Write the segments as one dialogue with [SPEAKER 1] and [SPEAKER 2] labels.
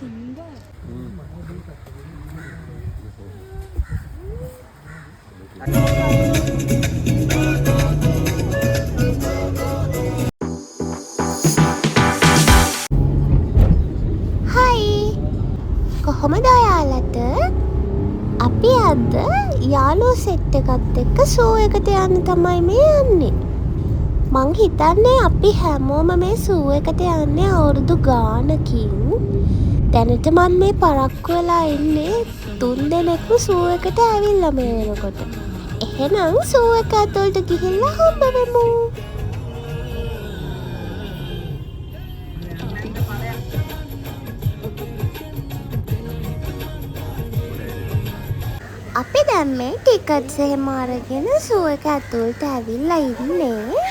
[SPEAKER 1] කොහොමද ඔයාලට? අපි අද යාළුවෝ සෙට් එකත් එක්ක ෂෝ එකට යන්න තමයි මේ යන්නේ. මං හිතන්නේ අපි හැමෝම මේ ෂෝ එකට යන්නේ අවුරුදු ගානකින්. දැනට මම මේ පරක්කු වෙලා ඉන්නේ 3 දෙනෙක්ම ෂෝ එකට ඇවිල්ලා මේ වෙනකොට. එහෙනම් ෂෝ එක ඇතුළට ගිහිල්ලා හම්බ වෙමු. අපි දැන් මේ ටිකට්ස් එහෙම අරගෙන ෂෝ එක ඇතුළට ඇවිල්ලා ඉන්නේ.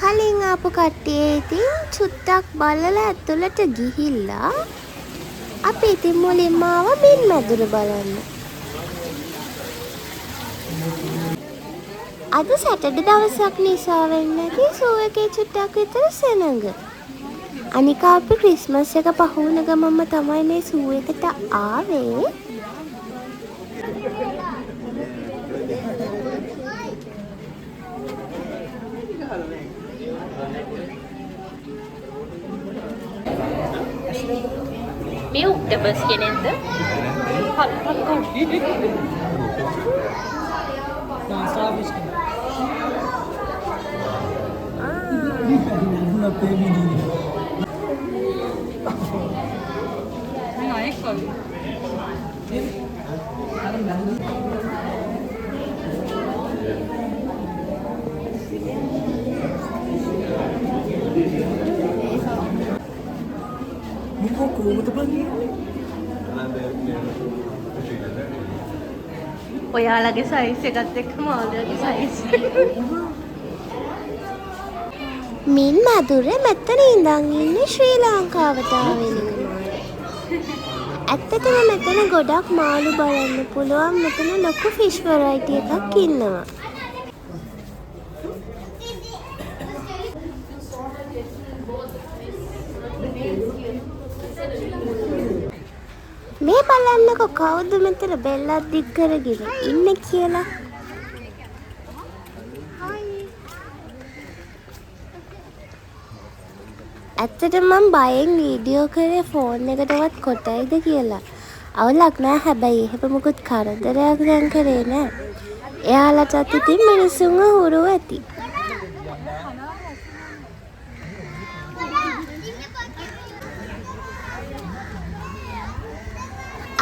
[SPEAKER 1] කලින් ආපු කට්ටිය ඉතින් චුට්ටක් බලලා ඇතුළට ගිහිල්ලා අපි ඉතින් මුලින්ම ආවා මින් මැදුර බලන්න. අද සැටර්ඩේ දවසක් නිසා වෙන්නේ නැති ෂෝ එකේ චුට්ටක් විතර සෙනඟ. අනික අපි ක්‍රිස්මස් එක පහ වුණ ගමන්ම තමයි මේ ෂෝ එකට ආවේ.
[SPEAKER 2] මේ ඔක්ටෝබස් කෙනෙක්ද? ඔයාලගේ සයිස් එකත් එක්කම ඔයාලගේ සයිස්.
[SPEAKER 1] මින් මැදුරේ මෙතන ඉඳන් ඉන්නේ ශ්‍රී ලංකාවට ආවෙලු. ඇත්තටම මෙතන ගොඩක් මාළු බලන්න පුළුවන්. මෙතන ලොකු ෆිෂ් වෙරයිටි එකක් ඉන්නවා. මේ බලන්නකො කවුද මෙතන බෙල්ලක් දික් කරගෙන ඉන්නේ කියලා. ඇත්තටම මම බයෙන් වීඩියෝ කරේ ෆෝන් එකටවත් කොටයිද කියලා. අවුලක් නෑ, හැබැයි එහෙම මොකුත් කරදරයක් දැන් කරේ නෑ. එයාලටත් ඉතින් මිනිස්සුන්ව හුරුව ඇති.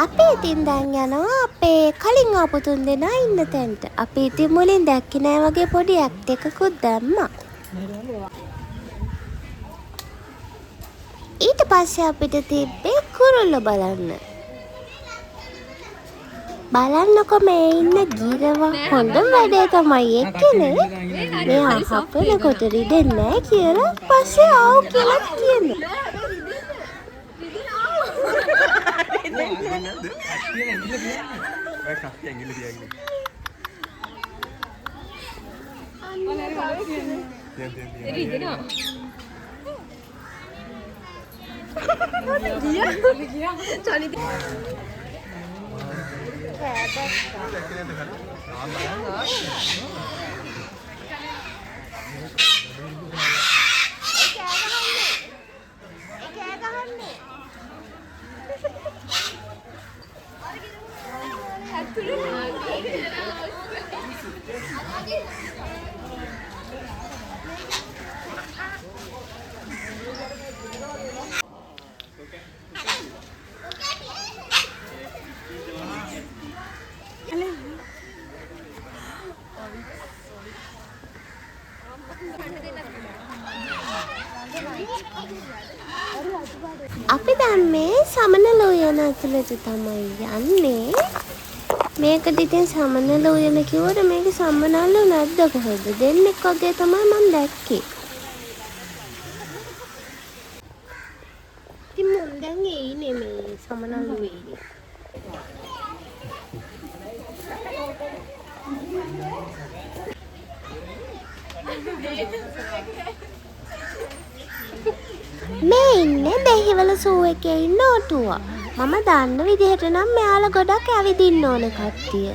[SPEAKER 1] අපි ඉතින් දැන් යනවා අපේ කලින් ආපු 3 දෙනා ඉන්න තැනට. අපි ඉතින් මුලින් දැක්කේ නෑ වගේ පොඩි ඇක්ට් එකකුත් දැම්මා. ඊට පස්සේ අපිට තිබ්බේ කුරුල්ලෝ බලන්න. බලන්නකො මේ ඉන්න ගිරව හොඳම වැඩේ තමයි එක්කනේ. මේ අහපනකොට රිදෙන්නේ නෑ කියලා පස්සේ ආව කියලා කියනවා. අපි දැන් මේ සමනල උයන ඇතුළට තමයි යන්නේ. මේකට ඉතින් සමනල උයන කිව්වට මේක සමනල්ලු නැද්ද කොහෙද? දෙන්නෙක් වගේ තමයි මම දැක්කේ. ඉතින් මම දැන් එන්නේ මේ සමනල්ලු වෙන්නේ. මේ ඉන්නේ දෙහිවල සූ එකේ ඉන්න ඔටුව. මම දන්න විදිහට නම් මෙයාලා ගොඩක් ඇවිදින්න ඕන කට්ටිය.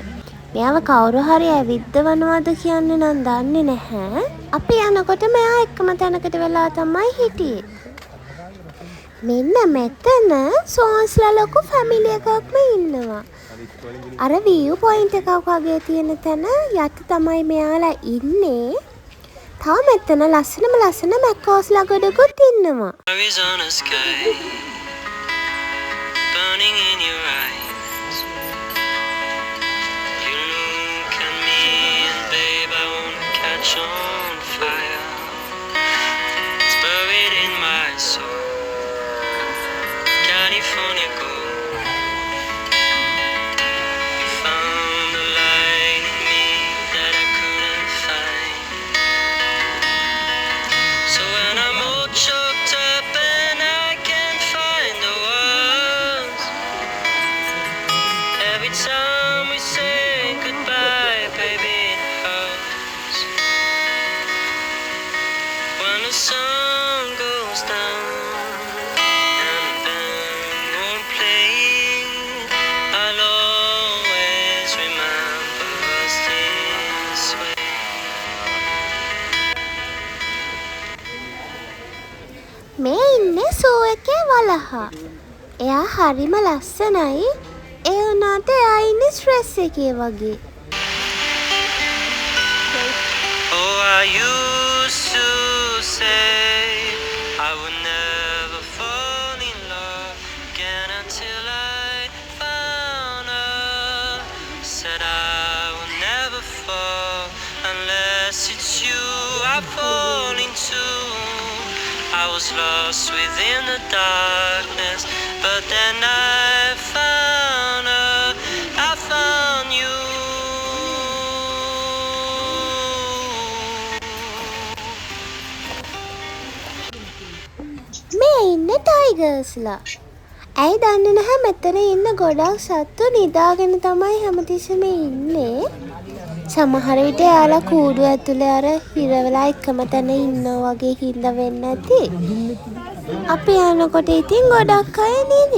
[SPEAKER 1] මෙයාව කවුරු හරි ඇවිද්දවනවද කියන්නේ නම් දන්නේ නැහැ. අපි යනකොට මෙයා එක්කම තැනකට වෙලා තමයි හිටියේ. මෙන්න මෙතන සෝන්ස්ලා ලොකු ෆැමිලි එකක්ම ඉන්නවා. අර view point එකක් වගේ තියෙන තැන යට තමයි මෙයාලා ඉන්නේ. තව මෙතන ලස්සන මැක්කෝස්ලා ගොඩකුත් ඉන්නවා.
[SPEAKER 3] Arizona sky burning in your eyes. You look at me and babe I won't catch on fire. It's buried in my soul. California gold. You found the light in me that I couldn't find. So when I'm all choked up and I can't find the words, every time we say goodbye, baby, it hurts. When the sun goes down and the band won't play, I'll always remember us this way.
[SPEAKER 1] මේ ඉන්නේ සූ එකේ වලහා. එයා හරිම ලස්සනයි. ඒ වුණාට එයා ඉන්නේ stress එකේ වගේ.
[SPEAKER 3] Oh, I used to say I would never fall in love again until I found her. Said I would never fall unless it's you I fall into. I was lost within the darkness, but then I found her, I found you.
[SPEAKER 1] මේ ඉන්නේ ටයිගර්ස්ලා. ඇයි දන්නේ නැහැ මෙතන ඉන්න ගොඩක් සත්තු නිදාගෙන තමයි හැමතිස්සෙම ඉන්නේ. සමහර විට එයාලා කූඩු ඇතුලේ අර හිර වෙලා එකම තැන ඉන්නවා වගේ හින්දා වෙන්න ඇති. අපි යනකොට ඉතින් ගොඩක් අය නේද?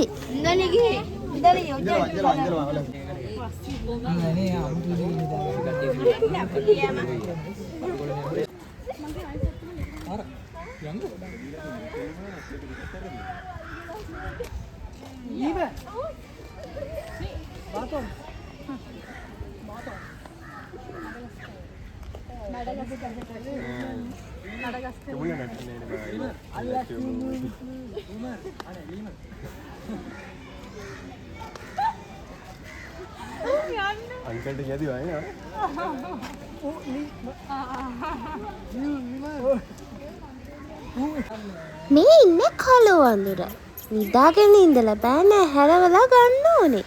[SPEAKER 4] अंकल यदि आए ना
[SPEAKER 1] මේ ඉන්නේ කළු වඳුර. නිදාගෙන ඉඳලා බෑ නෑ හැරවලා ගන්න ඕනේ.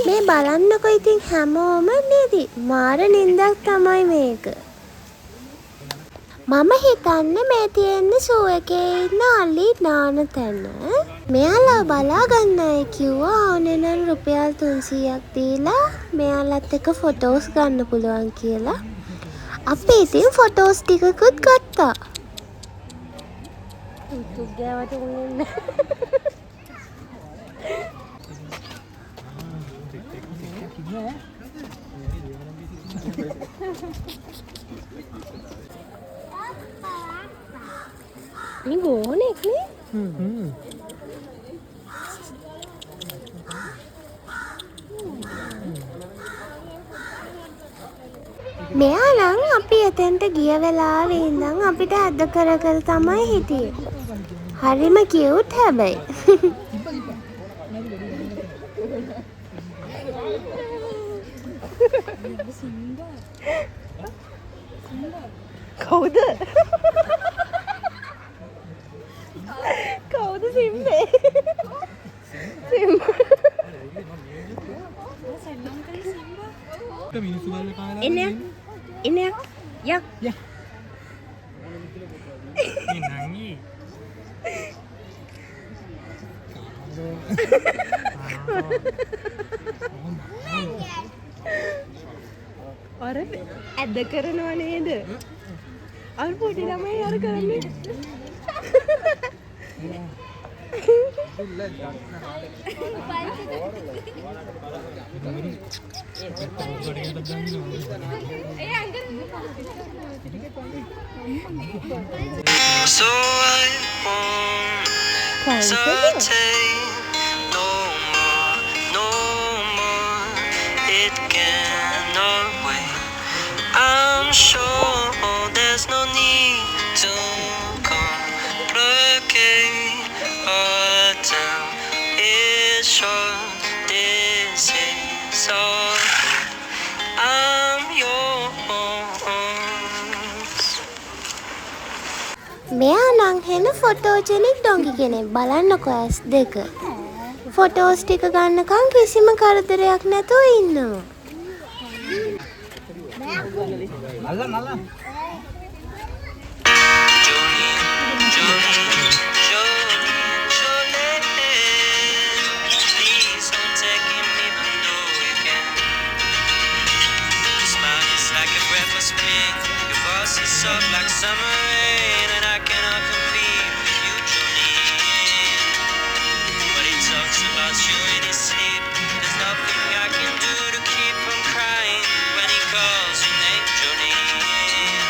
[SPEAKER 1] මේ බලන්නකො ඉතින් හැමෝම නේද? මාර නින්දක් තමයි මේක. මම හිතන්නේ මේ තියෙන්නේ සූ එකේ ඉන්න අලි නාන තැන. මෙයාලා බලා ගන්න අය කිව්වා ඕනේ නම් රුපියල් 300ක් දීලා මෙයාලත් එක්ක ෆොටෝස් ගන්න පුළුවන් කියලා. අපි ඉතින් ෆොටෝස් ටිකකුත් ගත්තා. Ini bonek nih. මෙයා නම් අපි එතෙන්ට ගිය වෙලාවේ ඉඳන් අපිට අද කර කර තමයි හිටියේ. හරිම කියුට් හැබැයි.
[SPEAKER 2] කවුද? කවුද සිම්බේ? සිම්බා. එන්න Ya.
[SPEAKER 4] Ya. Ini nangis.
[SPEAKER 2] අර ඇද කරනවා නේද? අර පොඩි ළමයි අර කරන්නේ.
[SPEAKER 3] So I won't hesitate no more, no more. It cannot wait. I'm sure there's no need to complicate our time. It's short. This is all. I'm yours.
[SPEAKER 1] මෙයා නම් හෙන ෆොටෝජෙනික් ඩොංගි කෙනෙක්. බලන්නකො ඇස් දෙක. ෆොටෝස් ටික ගන්නකම් කිසිම කරදරයක් නැතුව ඉන්නවා.
[SPEAKER 3] Please don't take him even though you can. Your smile is like a breath of spring. Your voice is soft like summer rain, and I cannot compete with you, Jolene. But he talks about you in his sleep. There's nothing I can do to keep from crying when he calls your name, Jolene.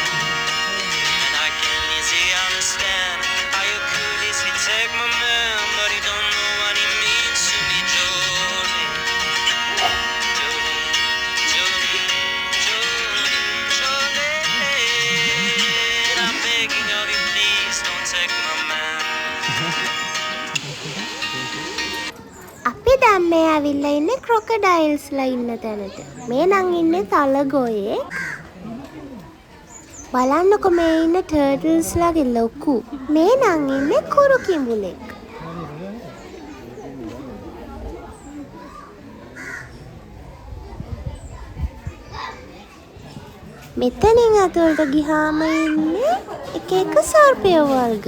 [SPEAKER 3] And I can easily understand how you could easily take my man, but he don't know what he means to me, Jolene. Jolene, Jolene, Jolene, Jolene. I'm begging of you, please don't take my man.
[SPEAKER 1] අපි දැන් මේ ඇවිල්ලා ඉන්නේ ක්‍රොකඩයිල්ස්ලා ඉන්න තැනට. මේ නම් ඉන්නේ තලගොයෙක්. බලන්නකො මේ ඉන්න ටර්ටල්ස්ලාගේ ලොකු. මේ නම් ඉන්නේ කුරු කිඹුලෙක්. මෙතනින් අතුලට ගියාම ඉන්නේ එක එක සර්පය වර්ග.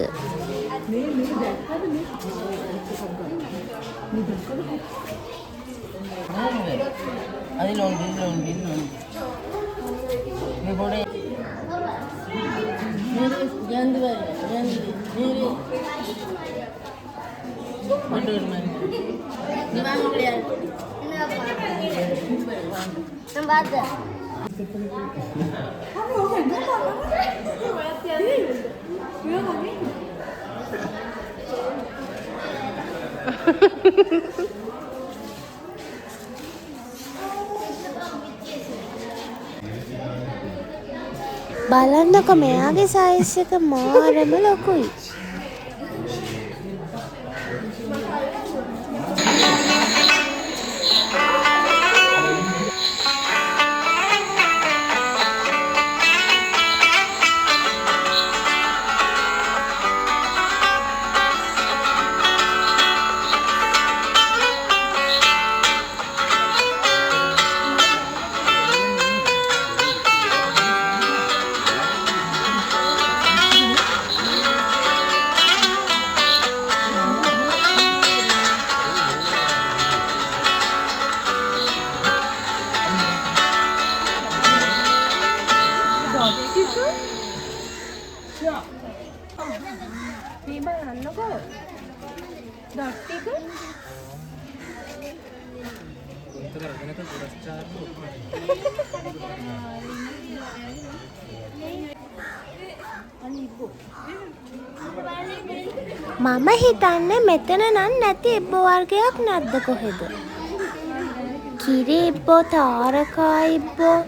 [SPEAKER 1] බලන්නකො මෙයාගේ සයිස් එක මාරම ලොකුයි.
[SPEAKER 2] මේ බලන්නකෝ. ඩොට් ටික.
[SPEAKER 1] මම හිතන්නේ මෙතන නම් නැති ඉබ්බ වර්ගයක් නැද්ද කොහෙද? කිරි ඉබ්බෝ, තාරකා ඉබ්බෝ.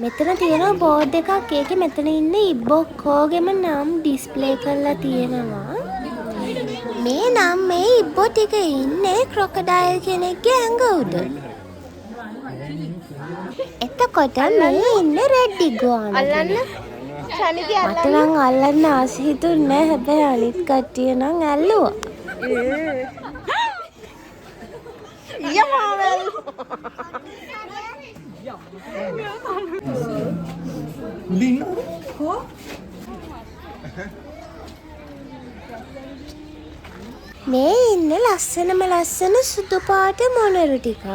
[SPEAKER 1] මෙතන තියෙන බෝඩ් එකක්. ඒකේ මෙතන ඉන්න ඉබ්බෝ ඔක්කොගෙම නම් ඩිස්ප්ලේ කරලා තියෙනවා. මේ නම් මේ ඉබ්බෝ ටික ඉන්නේ ක්‍රොකඩයිල් කෙනෙක්ගේ ඇඟ උඩ. එතකොට මේ ඉන්නේ රෙඩ් ඉගුආනා.
[SPEAKER 2] අල්ලන්න. ශනිදී
[SPEAKER 1] මට නම් අල්ලන්න ආස හිතුන්නේ නැහැ. හැබැයි අනිත් කට්ටිය නම් ඇල්ලුවා. මේ ඉන්න ලස්සන සුදු පාට මොනරු ටිකක්.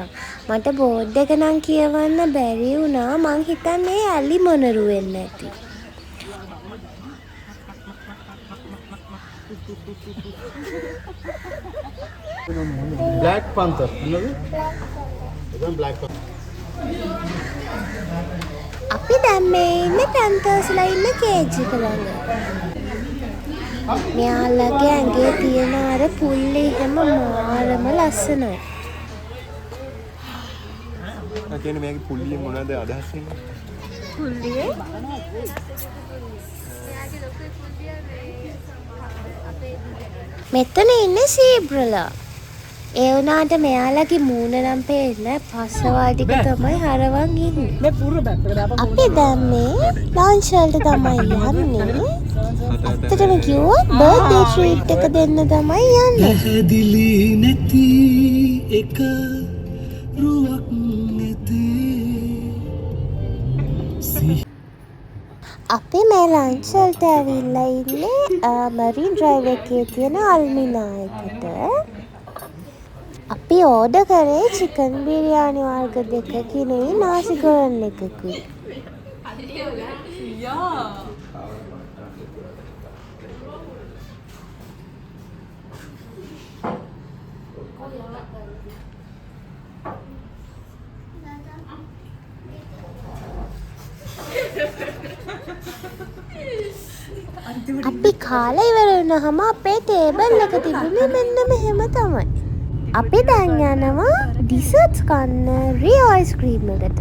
[SPEAKER 1] මට බෝඩ් එක නම් කියවන්න බැරි වුණා. මං හිතන්නේ ඇලි මොනරු වෙන්න ඇති.
[SPEAKER 4] Black Panther. Another? Again Black Panther.
[SPEAKER 1] අපි දැන් මේ ඉන්නේ පැන්තර්ස්ලා ඉන්න කේජ් එක ළඟ. මෙයාලගේ ඇඟේ තියෙන අර පුල්ලි හැම මාරම ලස්සනයි.
[SPEAKER 5] කියන්නේ මේකේ පුල්ලියෙන් මොනවද අදහස් වෙන්නේ?
[SPEAKER 2] පුල්ලියේ
[SPEAKER 1] මෙතන ඉන්නේ සීබ්‍රලා. ඒ වුණාට මෙයාලගේ මූණ නම් පේන්නේ පස්සවාටික තමයි හරවන් ඉන්නේ. අපි දැන් මේ ලන්ච් වලට තමයි යන්නේ. ඇත්තටම කිව්වොත් බර්ත්ඩේ ට්‍රීට් එක දෙන්න තමයි යන්නේ.
[SPEAKER 6] පැහැදිලි නැති එක රුවක් නැතේ.
[SPEAKER 1] අපි මේ ලන්ච් වලට ඇවිල්ලා ඉන්නේ මරීන් ඩ්‍රයිව් එකේ තියෙන අල්මිනා එකට. අපි ඕඩර් කරේ චිකන් බිරියානි වර්ග දෙකකිනුයි නාසි ගෝරන් එකකුයි. අපි කාලා ඉවර වුණාම අපේ ටේබල් එක තිබුණේ මෙන්න මෙහෙම තමයි. අපි දැන් යනවා ඩිසර්ට්ස් කන්න රියෝ අයිස්ක්‍රීම් එකට.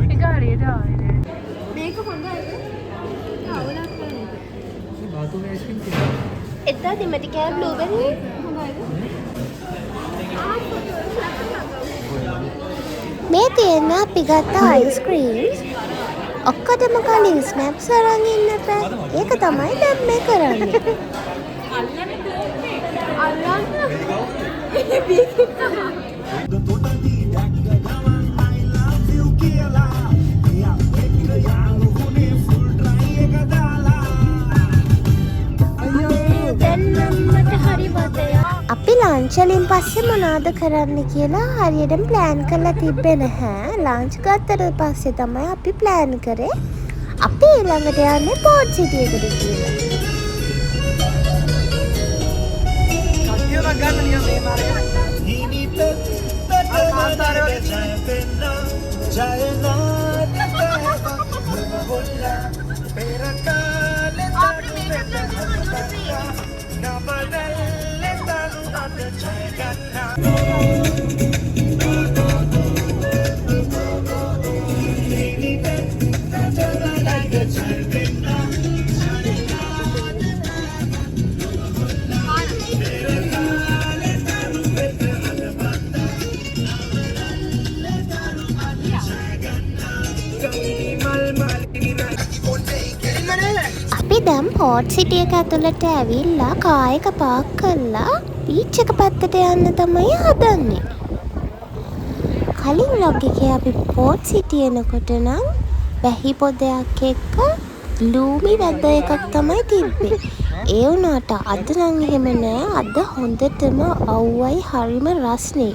[SPEAKER 2] ඒක හරියට ආවේ. මේක හොඳයි. අවුලක් නැහැ.
[SPEAKER 4] बातों में आइसक्रीम कितना?
[SPEAKER 1] එදා දෙමටි කෑ බ්ලූබෙරි මේ තියෙන අපි ගත්ත අයිස්ක්‍රීම්ස් ඔක්කොටම කලින් ස්නැප්ස් අරන් ඉන්න බෑ. ඒක තමයි දැන් මේ කරන්නේ. අපි ලන්ච් වලින් පස්සේ මොනවද කරන්න කියලා හරියටම ප්ලෑන් කරලා තිබ්බේ නැහැ. ලන්ච් ගත්තට පස්සේ තමයි අපි ප්ලෑන් කරේ අපි ඊළඟට යන්නේ පෝට් සිටි එකට කියලා. අපි දැන් පෝට් සිටි එක ඇතුළට ඇවිල්ලා කාර් එක පාක් කරලා බීච් එක පැත්තට යන්න තමයි හදන්නේ. කලින් vlog එකේ අපි පෝට් සිටි එනකොට නම් වැහි පොදයක් එක්ක ග්ලූමි වෙදර් එකක් තමයි තිබ්බේ. ඒ වුණාට අද නම් එහෙම නෑ. අද හොඳටම අවුවයි හරිම රස්නේ.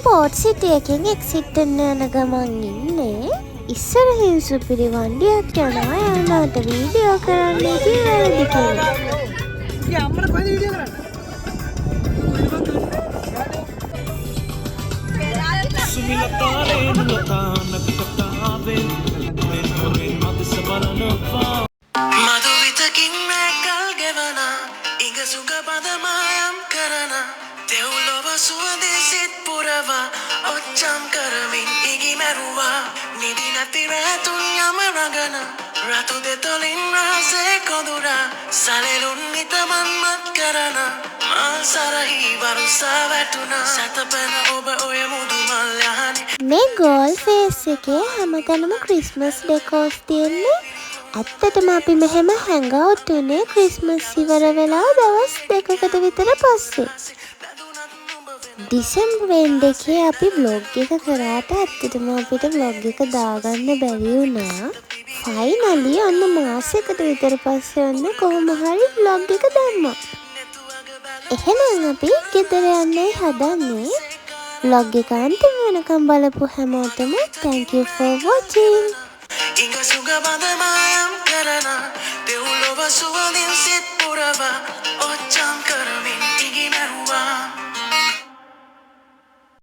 [SPEAKER 1] පෝට් සිටි එකෙන් එක්සිට් වෙන්න යන ගමන් ඉන්නේ. ඉස්සරහින් සුපිරි වண்டிයක් යනවා. යනකොට වීඩියෝ කරන්න ඉතින් වැරදි කියලා.
[SPEAKER 4] අම්මලා කොහෙද වීඩියෝ කරන්නේ?
[SPEAKER 6] सुमिलता रे लता नकता वे
[SPEAKER 3] බඳමායම් කරන දෙව්ලොව සුවඳින් සිත් පුරවා ඔච්චම් කරමින් ඉගි මැරුවා නිදි නැති රැතුන් යම රඟන රතු දෙතොලින් රහසේ කොඳුරා සලෙලුන් නිතමන්මත් කරන මා සරහි වරුසා වැටුණා සැතපෙන ඔබ ඔය මුදු මල් යහනේ
[SPEAKER 1] මේ ගෝල් ෆේස් එකේ හැමතැනම ක්‍රිස්මස් ඩෙකෝස් තියෙන්නේ. ඇත්තටම අපි මෙහෙම හැංගවුට් උනේ ක්‍රිස්මස් ඉවර වෙලා දවස් 2කට විතර පස්සේ. ඩිසෙම්බර් එකේ අපි බ්ලොග් එක කරාට ඇත්තටම අපිට බ්ලොග් එක දාගන්න බැරි වුණා. ෆයිනලි ඔන්න මාසෙකට විතර පස්සේ ඔන්න කොහොම හරි බ්ලොග් එක දැම්මා. එහෙනම් අපි ගෙදර යන්නයි හදන්නේ. බ්ලොග් එක අන්තිම වෙනකම් බලපු හැමෝටම thank you for watching.
[SPEAKER 3] ඉඟ සුග බඳමායම් කරන දෙව්ලොව සුවඳින් සිත් පුරවා ඔච්චම්